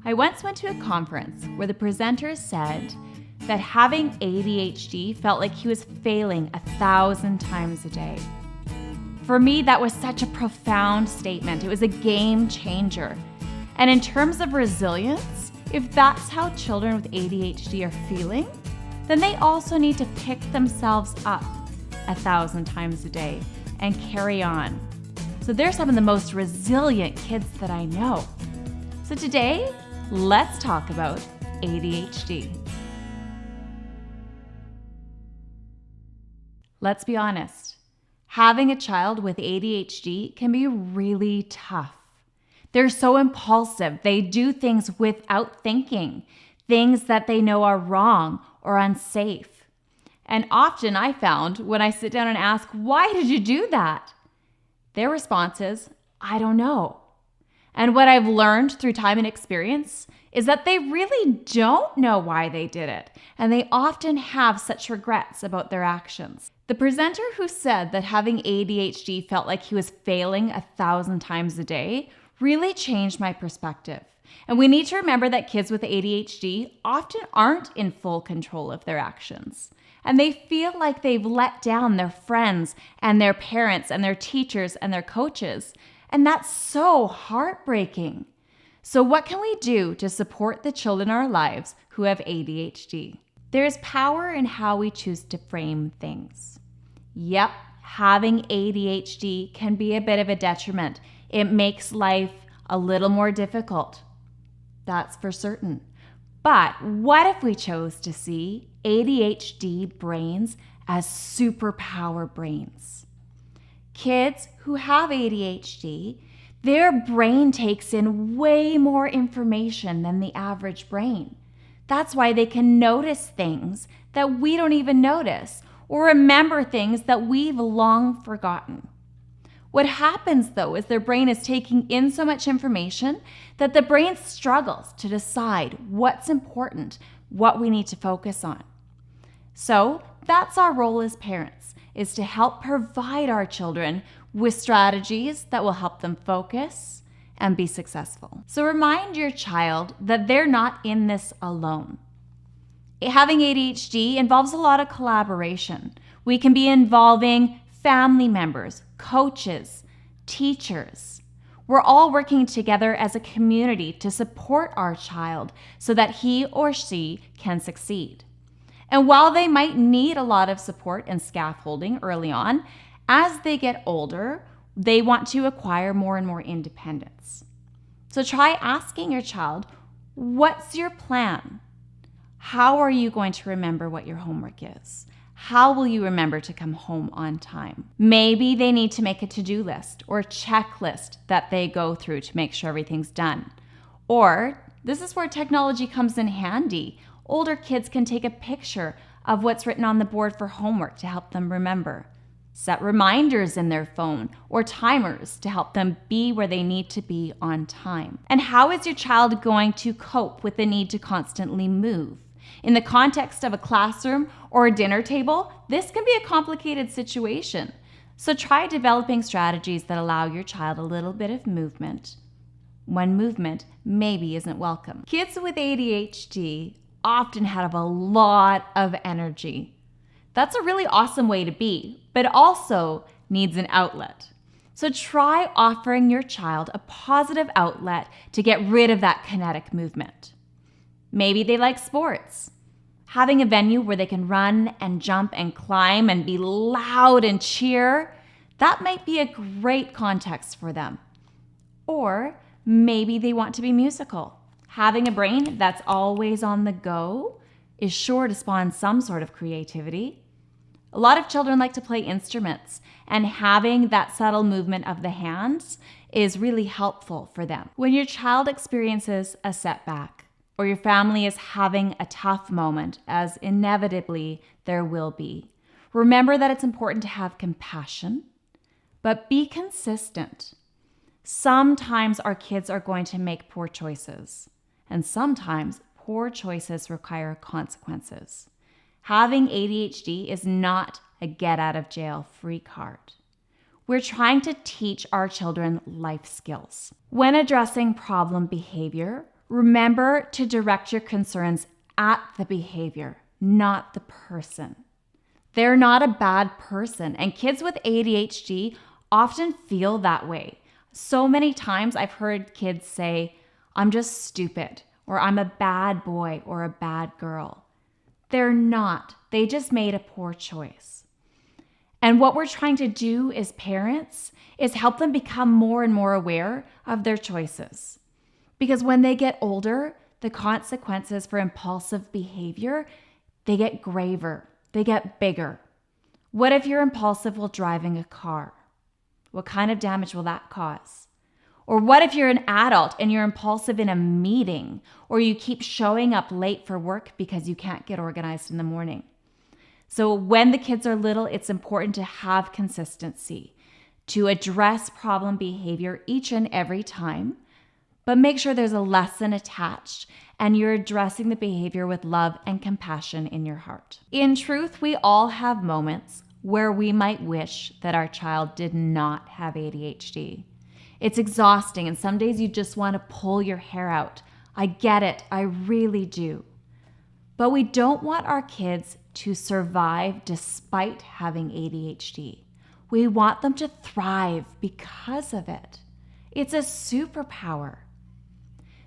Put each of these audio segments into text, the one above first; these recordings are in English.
I once went to a conference where the presenter said that having ADHD felt like he was failing 1,000 times a day. For me, that was such a profound statement. It was a game changer. And in terms of resilience, if that's how children with ADHD are feeling, then they also need to pick themselves up 1,000 times a day and carry on. So they're some of the most resilient kids that I know. So today, let's talk about ADHD. Let's be honest. Having a child with ADHD can be really tough. They're so impulsive. They do things without thinking, things that they know are wrong or unsafe. And often I found when I sit down and ask, why did you do that? Their response is, I don't know. And what I've learned through time and experience is that they really don't know why they did it. And they often have such regrets about their actions. The presenter who said that having ADHD felt like he was failing 1,000 times a day really changed my perspective. And we need to remember that kids with ADHD often aren't in full control of their actions. And they feel like they've let down their friends and their parents and their teachers and their coaches. And that's so heartbreaking. So what can we do to support the children in our lives who have ADHD? There's power in how we choose to frame things. Yep, having ADHD can be a bit of a detriment. It makes life a little more difficult. That's for certain. But what if we chose to see ADHD brains as superpower brains? Kids who have ADHD, their brain takes in way more information than the average brain. That's why they can notice things that we don't even notice or remember things that we've long forgotten. What happens, though, is their brain is taking in so much information that the brain struggles to decide what's important, what we need to focus on. So that's our role as parents, is to help provide our children with strategies that will help them focus and be successful. So remind your child that they're not in this alone. Having ADHD involves a lot of collaboration. We can be involving family members, coaches, teachers. We're all working together as a community to support our child so that he or she can succeed. And while they might need a lot of support and scaffolding early on, as they get older, they want to acquire more and more independence. So try asking your child, what's your plan? How are you going to remember what your homework is? How will you remember to come home on time? Maybe they need to make a to-do list or a checklist that they go through to make sure everything's done. Or this is where technology comes in handy. Older kids can take a picture of what's written on the board for homework to help them remember. Set reminders in their phone or timers to help them be where they need to be on time. And how is your child going to cope with the need to constantly move? In the context of a classroom or a dinner table, this can be a complicated situation. So try developing strategies that allow your child a little bit of movement when movement maybe isn't welcome. Kids with ADHD often have a lot of energy. That's a really awesome way to be, but also needs an outlet. So try offering your child a positive outlet to get rid of that kinetic movement. Maybe they like sports. Having a venue where they can run and jump and climb and be loud and cheer, that might be a great context for them. Or maybe they want to be musical. Having a brain that's always on the go is sure to spawn some sort of creativity. A lot of children like to play instruments, and having that subtle movement of the hands is really helpful for them. When your child experiences a setback, or your family is having a tough moment, as inevitably there will be, remember that it's important to have compassion, but be consistent. Sometimes our kids are going to make poor choices, and sometimes poor choices require consequences. Having ADHD is not a get-out-of-jail-free card. We're trying to teach our children life skills. When addressing problem behavior, Remember to direct your concerns at the behavior, not the person. They're not a bad person, and kids with ADHD often feel that way. So many times I've heard kids say, "I'm just stupid," or "I'm a bad boy or a bad girl." They're not. They just made a poor choice. And what we're trying to do as parents is help them become more and more aware of their choices. Because when they get older, the consequences for impulsive behavior, they get graver, they get bigger. What if you're impulsive while driving a car? What kind of damage will that cause? Or what if you're an adult and you're impulsive in a meeting, or you keep showing up late for work because you can't get organized in the morning? So when the kids are little, it's important to have consistency, to address problem behavior each and every time, but make sure there's a lesson attached and you're addressing the behavior with love and compassion in your heart. In truth, we all have moments where we might wish that our child did not have ADHD. It's exhausting, and some days you just want to pull your hair out. I get it, I really do. But we don't want our kids to survive despite having ADHD. We want them to thrive because of it. It's a superpower.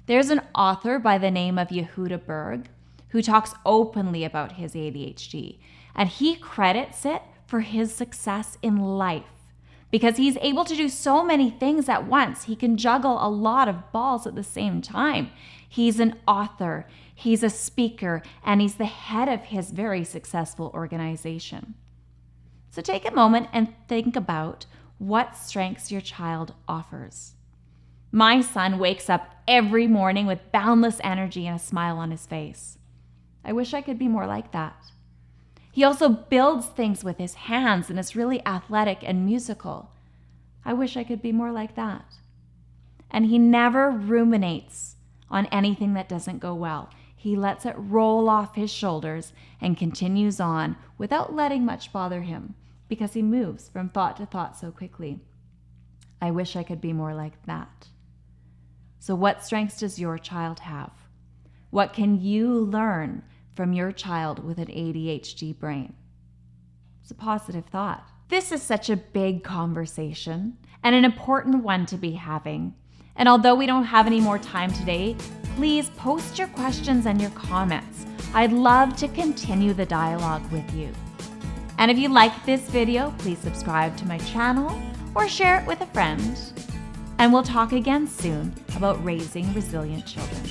There's an author by the name of Yehuda Berg who talks openly about his ADHD, and he credits it for his success in life because he's able to do so many things at once. He can juggle a lot of balls at the same time. He's an author, he's a speaker, and he's the head of his very successful organization. So take a moment and think about what strengths your child offers. My son wakes up every morning with boundless energy and a smile on his face. I wish I could be more like that. He also builds things with his hands and is really athletic and musical. I wish I could be more like that. And he never ruminates on anything that doesn't go well. He lets it roll off his shoulders and continues on without letting much bother him because he moves from thought to thought so quickly. I wish I could be more like that. So what strengths does your child have? What can you learn from your child with an ADHD brain? It's a positive thought. This is such a big conversation and an important one to be having. And although we don't have any more time today, please post your questions and your comments. I'd love to continue the dialogue with you. And if you like this video, please subscribe to my channel or share it with a friend. And we'll talk again soon about raising resilient children.